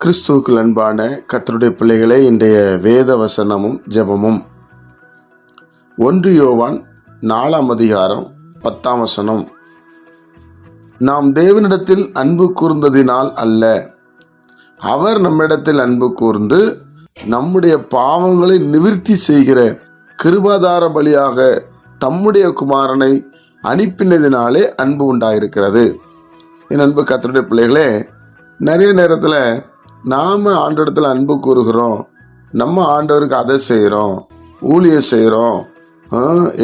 கிறிஸ்துவுக்குள் அன்பான கர்த்தருடைய பிள்ளைகளே, இன்றைய வேத வசனமும் ஜெபமும் 1 யோவான் 4ஆம் அதிகாரம் 10ஆம் வசனம். நாம் தேவனிடத்தில் அன்பு கூர்ந்ததினால் அல்ல, அவர் நம்மிடத்தில் அன்பு கூர்ந்து நம்முடைய பாவங்களை நிவிர்த்தி செய்கிற கிருபாதார பலியாக தம்முடைய குமாரனை அனுப்பினதினாலே அன்பு உண்டாயிருக்கிறது. என் அன்பு கர்த்தருடைய பிள்ளைகளே, நிறைய நேரத்தில் நாம் ஆண்டவரிடத்தில் அன்பு கூறுகிறோம், நம்ம ஆண்டவருக்கு அதை செய்கிறோம், ஊழியம் செய்கிறோம்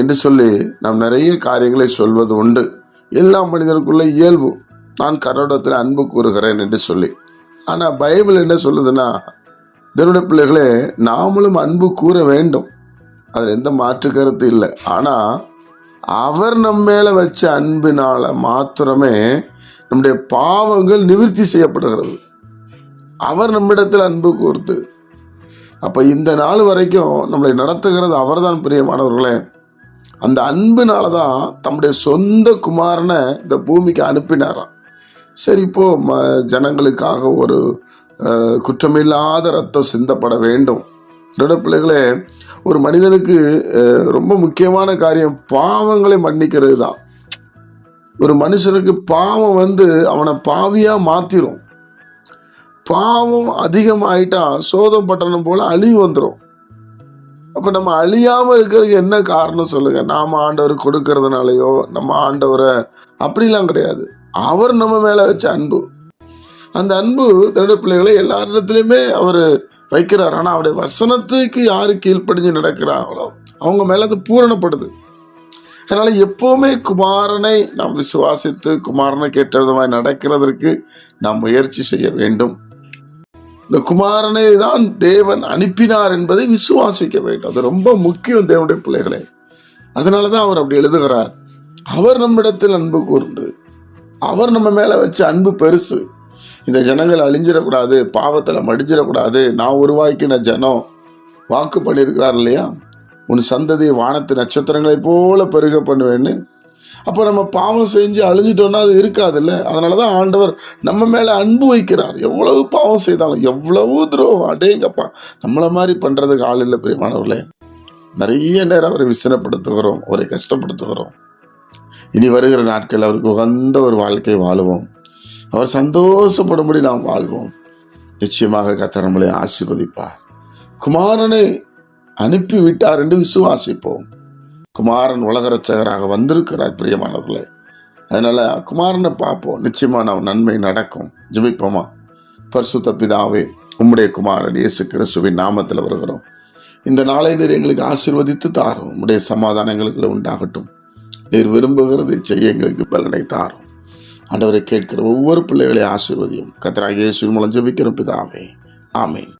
என்று சொல்லி நாம் நிறைய காரியங்களை சொல்வது உண்டு. எல்லா மனிதனுக்குள்ள இயல்பு, நான் கடவுளிடத்தில் அன்பு கூறுகிறேன் என்று சொல்லி. ஆனால் பைபிள் என்ன சொல்லுதுன்னா, தேவனுடைய பிள்ளைகளே, நாமளும் அன்பு கூற வேண்டும், அதில் எந்த மாற்று கருத்து இல்லை. ஆனால் அவர் நம்ம மேலே வச்ச அன்பினால மாத்திரமே நம்முடைய பாவங்கள் நிவர்த்தி செய்யப்படுகிறது. அவர் நம்மிடத்தில் அன்பு கூர்ந்து, அப்போ இந்த நாள் வரைக்கும் நம்மளை நடத்துகிறது அவர்தான். பிரியமானவர்களே, அந்த அன்பினால தான் தம்முடைய சொந்த குமாரனை இந்த பூமிக்கு அனுப்பினாராம். சரி, இப்போ ஜனங்களுக்காக ஒரு குற்றமில்லாத ரத்தம் சிந்தப்பட வேண்டும். என்னோட பிள்ளைகளே, ஒரு மனிதனுக்கு ரொம்ப முக்கியமான காரியம் பாவங்களை மன்னிக்கிறது தான். ஒரு மனுஷனுக்கு பாவம் அவனை பாவியா மாத்திரும். பாவம் அதிகமாயிட்டா சோதம் பட்டணம் போல அழிவு வந்துடும். அப்ப நம்ம அழியாம இருக்கிறதுக்கு என்ன காரணம் சொல்லுங்க? நாம ஆண்டவர் கொடுக்கறதுனாலயோ நம்ம ஆண்டவரை அப்படிலாம் கிடையாது. அவர் நம்ம மேல வச்ச அன்பு, அந்த அன்பு தன்னுடைய பிள்ளைகளை எல்லாரிடத்துலையுமே அவர் வைக்கிறார். ஆனா அவருடைய வசனத்துக்கு யாரு கீழ்ப்படிஞ்சு நடக்கிறாங்களோ அவங்க மேல அது பூரணப்படுது. அதனால எப்பவுமே குமாரனை நாம் விசுவாசித்து குமாரனை கேட்ட விதமாய் நடக்கிறதற்கு நாம் முயற்சி செய்ய வேண்டும். இந்த குமாரனை தான் தேவன் அனுப்பினார் என்பதை விசுவாசிக்க வேண்டும். அது ரொம்ப முக்கியம் தேவனுடைய பிள்ளைகளே. அதனாலதான் அவர் அப்படி எழுதுகிறார். அவர் நம்மிடத்தில் அன்பு கூர்ந்து, அவர் நம்ம மேல வச்ச அன்பு பெருசு. இந்த ஜனங்கள் அழிஞ்சிடக்கூடாது, பாவத்துல மடிஞ்சிடக்கூடாது. நான் உருவாக்கின ஜனம் வாக்கு பண்ணியிருக்கிறார் இல்லையா, உன் சந்ததியை வானத்து நட்சத்திரங்களை போல பெருக பண்ணுவேன்னு. அப்போ நம்ம பாவம் செஞ்சு அழிஞ்சிட்டோம்னா அது இருக்காது இல்லை. அதனாலதான் ஆண்டவர் நம்ம மேல அன்பு வைக்கிறார். எவ்வளவு பாவம் செய்தாலும், எவ்வளவு துரோகம், அடேங்கப்பா, நம்மள மாதிரி பண்றதுக்கு ஆள் இல்லை. பிரியமானவர்களே, நிறைய நேரம் அவரை விசனப்படுத்துகிறோம், அவரை கஷ்டப்படுத்துகிறோம். இனி வருகிற நாட்கள் அவருக்கு உகந்த ஒரு வாழ்க்கை வாழுவோம், அவர் சந்தோஷப்படும்படி நாம் வாழ்வோம். நிச்சயமாக கர்த்தர் நம்மளை ஆசீர்வதிப்பார். குமாரனை அனுப்பி விட்டார் என்று விசுவாசிப்போம். குமாரன் உலக ரட்சகராக வந்திருக்கிறார். பிரியமானவர்களே, அதனால குமாரனை பார்ப்போம், நிச்சயமா நாம் நன்மை நடக்கும். ஜெபிப்போமா? பரிசுத்த பிதாவே, உம்முடைய குமாரன் இயேசு கிறிஸ்துவின் நாமத்தில் வருகிறோம். இந்த நாளை நீர் எங்களுக்கு ஆசீர்வதித்து தாரும். உம்முடைய சமாதானம் எங்களுக்கு உண்டாகட்டும். நீர் விரும்புகிறதை செய்ய எங்களுக்கு பலனை தாரும். ஆண்டவரை கேட்கிற ஒவ்வொரு பிள்ளைகளையும் ஆசீர்வதியும். கர்த்தராகிய இயேசுவின் மூலம் ஜெபிக்கிற பிதாவே, ஆமென்.